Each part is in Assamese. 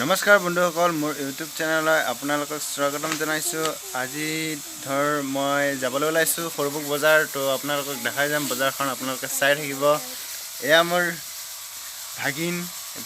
নমস্কাৰ বন্ধুসকল, মোৰ ইউটিউব চেনেললৈ আপোনালোকক স্বাগতম জনাইছোঁ। আজি মই যাবলৈ ওলাইছোঁ সৰুপুক বজাৰ। তো আপোনালোকক দেখাই যাম বজাৰখন, আপোনালোকে চাই থাকিব। এয়া মোৰ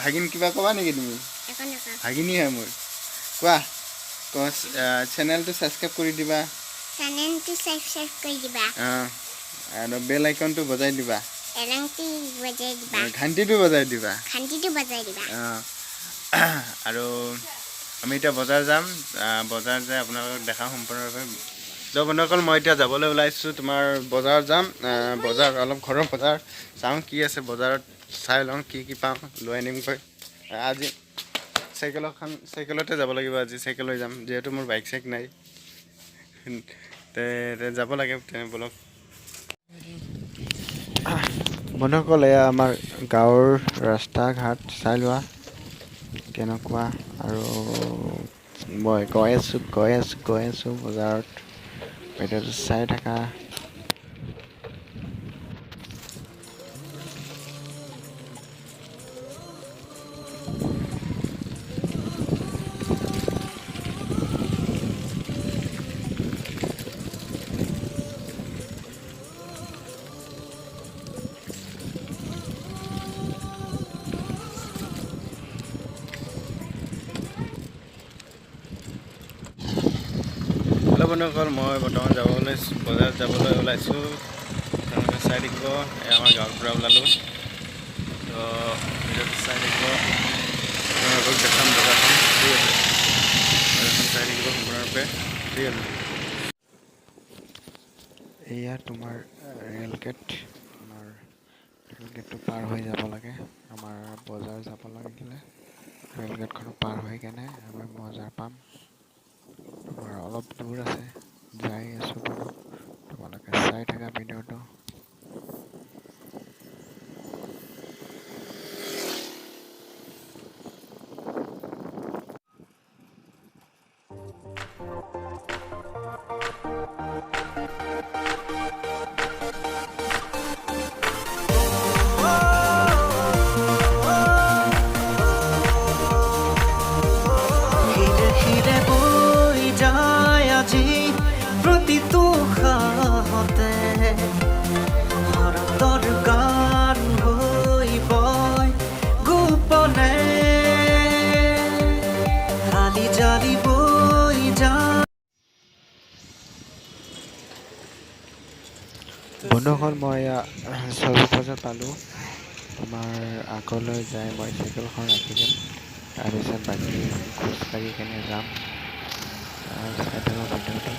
ভাগিন কিবা ক'বা নেকি তুমি? ভাগিনী হয় মোৰ। কোৱা চেনেলটো ছাবস্ক্ৰাইব কৰি দিবা, আৰু বেল আইকনটো বজাই দিবা, ঘণ্টিটো বজাই দিবা। আৰু আমি এতিয়া বজাৰ যাম, বজাৰ যাই আপোনালোকক দেখাম সম্পূৰ্ণৰূপে। তো বন্ধুসকল, মই এতিয়া যাবলৈ ওলাইছোঁ তোমাৰ বজাৰ যাম। বজাৰ অলপ ঘৰৰ বজাৰ চাওঁ, কি আছে বজাৰত, চাই লওঁ কি কি পাওঁ, লৈ আনিমগৈ। আজি চাইকেলতে যাব লাগিব। আজি চাইকেল লৈ যাম, যিহেতু মোৰ বাইক চাইক নাই। যাব লাগে তেনে বলক বন্ধুসকল। এয়া আমাৰ গাঁৱৰ ৰাস্তা ঘাট, চাই লোৱা কেনেকুৱা। আৰু মই গৈ আছোঁ বজাৰত, ভিডিঅ'টো চাই থাকা। হেল্ল' বন্ধুসকল, মই বৰ্তমান বজাৰত যাবলৈ ওলাইছোঁ। আপোনালোকে চাই থাকিব। আমাৰ গাঁৱৰ পৰা ওলালোঁ, তো ভিডিঅ'টো চাই থাকিব। আপোনালোকক দেখাম বজাৰখন, ঠিক আছে? বজাৰখন চাই থাকিব সম্পূৰ্ণৰূপে, ঠিক আছে? এয়া তোমাৰ ৰেল গেট। আমাৰ ৰেল গেটটো পাৰ হৈ যাব লাগে। আমাৰ বজাৰ যাব লাগিলে ৰেল গেটখন পাৰ হৈ কেনে আমি বজাৰ পাম। তোমাৰ অলপ দূৰ আছে, যাই আছোঁ বাৰু। তোমালোকে চাই থাকা ভিডিঅ'টো। প্ৰতিটো খাহতে ভাৰতৰ গান হৈ বয় গোপনে হালি জালি বৈ যায়। বন্ধুসকল, মই সৰুপুক বজাৰ পালোঁ। তোমাৰ আগলৈ যাই মই চাইকেলখন ৰাখি দিম, তাৰপিছত বাকী আমি খোজকাঢ়ি কেনে যাম। চাই থকা ভিডিঅ'টো।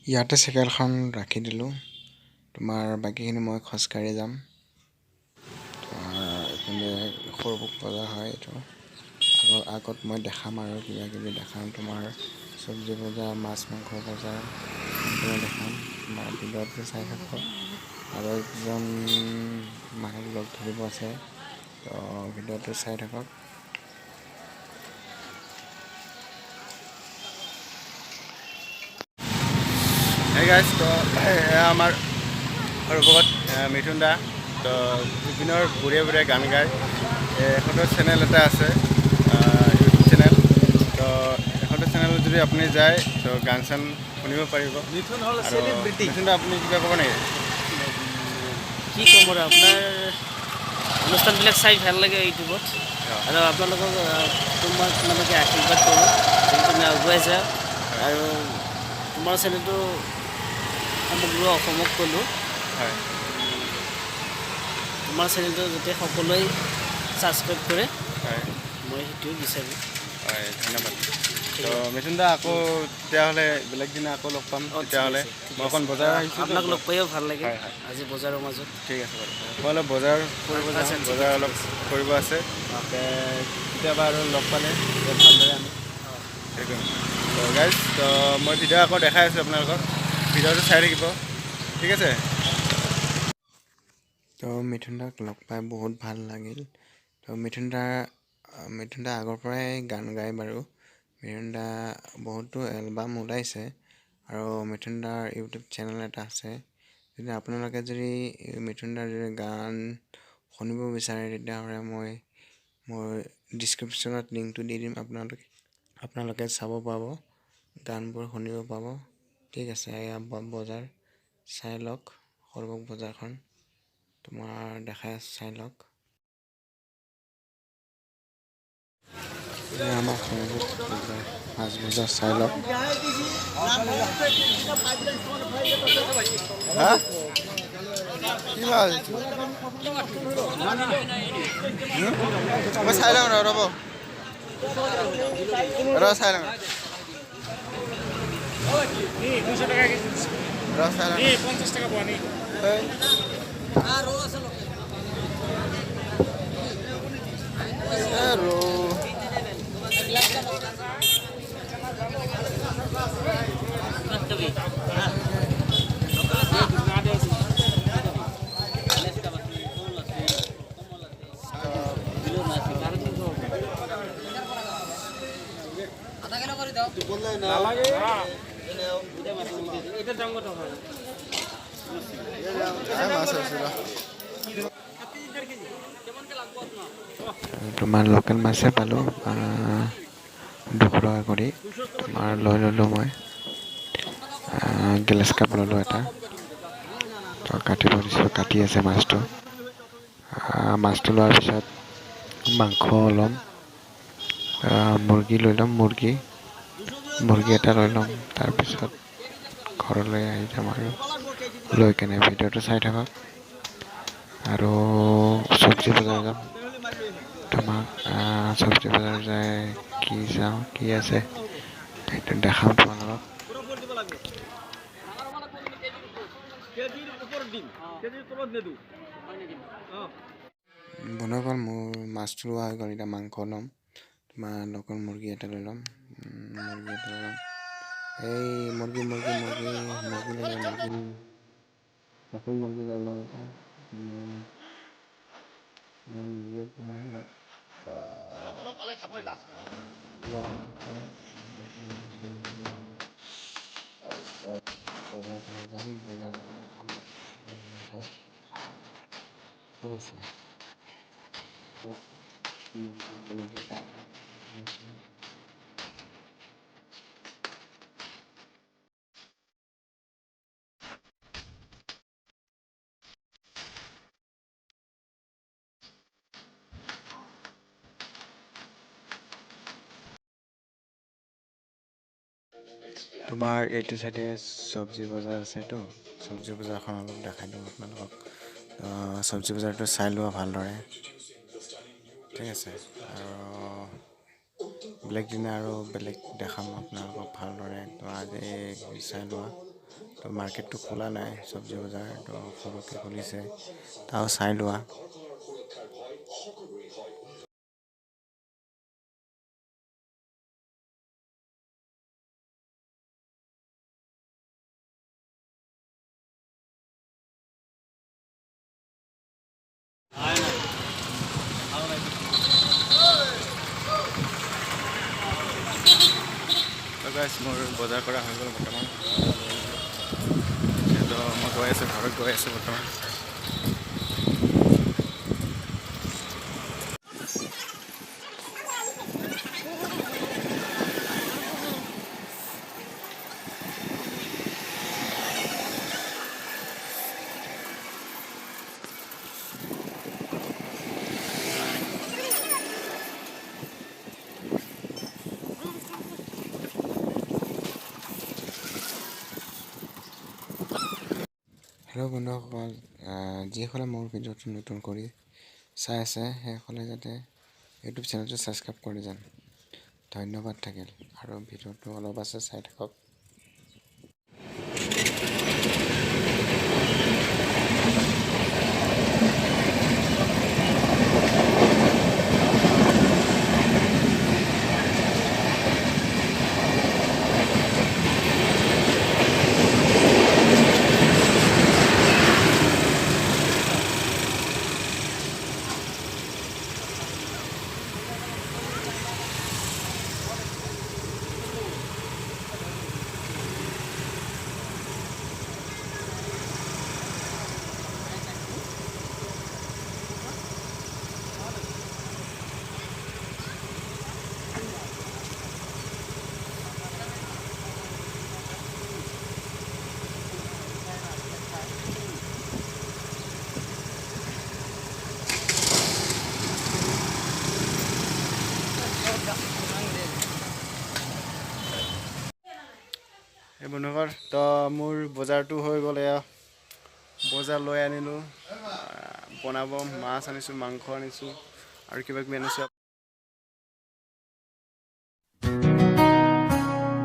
ইয়াতে চাইকেলখন ৰাখি দিলোঁ। তোমাৰ বাকীখিনি মই খোজকাঢ়ি যাম। এইপিনে সৰুপুক বজাৰ হয় এইটো। আগত মই দেখাম আৰু কিবা কিবি দেখাম। তোমাৰ চব্জি বজাৰ, মাছ মাংস বজাৰ দেখাম। তোমাৰ ভিডিঅ'টো চাই থাকক। আৰু একজন মানুহক লগ ধৰিব আছে, তো ভিডিঅ'টো চাই থাকক। Hey guys, তো আমাৰ সৰুপুকত মিথুন দা, তো জুবিনৰ বুঢ়ে গান গায়। এখনৰ চেনেল এটা আছে, ইউটিউব চেনেল। তো এখনৰ চেনেলত যদি আপুনি যায়, তো গান চান শুনিব পাৰিব। মিথুন হ'ল আৰু চেলিব্ৰিটি। মিথুন দা, আপুনি কিবা ক'ব নেকি? কি ক'ম আৰু, আপোনাৰ অনুষ্ঠানবিলাক চাই ভাল লাগে ইউটিউবত। আৰু আপোনালোকক তোমালোকে আশীৰ্বাদ কৰোঁ, তুমি আগুৱাই যাওক। আৰু তোমাৰ চেনেলটো সমগ্ৰ অসমক ক'লোঁ, হয়, তোমাৰ চেনেলটো যাতে সকলোৱে ছাবস্ক্ৰাইব কৰে, হয়, মই সেইটোৱে বিচাৰোঁ। হয়, ধন্যবাদ। তো মিথুন দা, আকৌ তেতিয়াহ'লে বেলেগ দিনা আকৌ লগ পাম। তেতিয়াহ'লে মই অকণ বজাৰ আহিছোঁ, আপোনাক লগ পায়ো ভাল লাগে। হয় হয়, আজি বজাৰৰ মাজত ঠিক আছে বাৰু। মই অলপ বজাৰ কৰিব যাম, আচ্ছা, ঠিক বজাৰ আছে, অলপ ঠিক আছে। কৰিব আছে। কেতিয়াবা আৰু লগ পালে ভালদৰে আমি হেৰি কৰিম। তো গাইজ, তো মই ভিডিঅ' আকৌ দেখাই আছোঁ আপোনালোকক, ভিডিঅ'টো চাই থাকিব, ঠিক আছে? তো মিথুন দাক লগ পাই বহুত ভাল লাগিল। তো মিথুন দা আগৰ পৰাই গান গায় বাৰু। মিথুন দা বহুতো এলবাম ওলাইছে আৰু মিথুন দাৰ ইউটিউব চেনেল এটা আছে। যদি আপোনালোকে যদি মিথুন দাৰ যদি গান শুনিব বিচাৰে তেতিয়াহ'লে মই মোৰ ডিছক্ৰিপশ্যনত লিংকটো দি দিম, আপোনালোকে চাব পাব, গানবোৰ শুনিব পাব। ঠিক আছে, এয়া বজাৰ চাই লওক, সৰভোগ বজাৰখন তোমাৰ দেখাই চাই লওক। আমাৰ সৰভোগ বজাৰ মাছ বজাৰ চাই লওক। মই চাই লওঁ ৰ'ব, চাই লওঁ চাই লওঁ 50 টাকা পোৱা নি তোমাৰ লোকেল মাছে পালোঁ 200 টকা কৰি। তোমাৰ লৈ ল'লোঁ মই গ্লাছ কাপ ল'লোঁ এটা, তো কাটিব দিছোঁ, কাটি আছে মাছটো। মাছটো লোৱাৰ পিছত মাংস ল'ম, মুৰ্গী লৈ ল'ম, মুৰ্গী এটা লৈ ল'ম। তাৰপিছত ঘৰলৈ আহি যাম আৰু লৈ কেনে ভিডিঅ'টো চাই থাকক। আৰু চব্জি বজাৰ যাম, তোমাক চব্জি বজাৰ যায় কি চাওঁ কি আছে সেইটো দেখাম তোমালোকক। বনোৱা গ'ল, মোৰ মাছটো লোৱা হৈ গ'ল, এতিয়া মাংস ল'ম। তোমাৰ লোকেল মুৰ্গী এটা লৈ ল'ম, এই মুৰ্গী লৈ ল'ম। তোমাৰ এইটো চাইডে চব্জি বজাৰ আছেতো, চব্জি বজাৰখন অলপ দেখাই দিওঁ আপোনালোকক। চব্জি বজাৰটো চাই লোৱা ভালদৰে, ঠিক আছে। আৰু বেলেগ দিনা আৰু বেলেগ দেখাম আপোনালোকক ভালদৰে, তো আজি চাই লোৱা। তো মাৰ্কেটটো খোলা নাই, চব্জি বজাৰটো সৰুকৈ খুলিছে, তাও চাই লোৱা। মোৰ বজাৰ কৰা হৈ গ'ল বৰ্তমান, যিহেতু মই গৈ আছোঁ, ঘৰত গৈ আছোঁ বৰ্তমান। হেল্ল' বন্ধুসকল, যিসকলে মোৰ ভিডিঅ'টো নতুন কৰি চাই আছে সেইসকলে যাতে ইউটিউব চেনেলটো ছাবস্ক্ৰাইব কৰি যান, ধন্যবাদ থাকিল। আৰু ভিডিঅ'টো অলপ আছে চাই থাকক। বন্ধুসকল তো মোৰ বজাৰটো হৈ গ'ল এয়া বজাৰ লৈ আনিলোঁ বনাব মাছ আনিছোঁ মাংস আনিছোঁ আৰু কিবা কিবি আনিছোঁ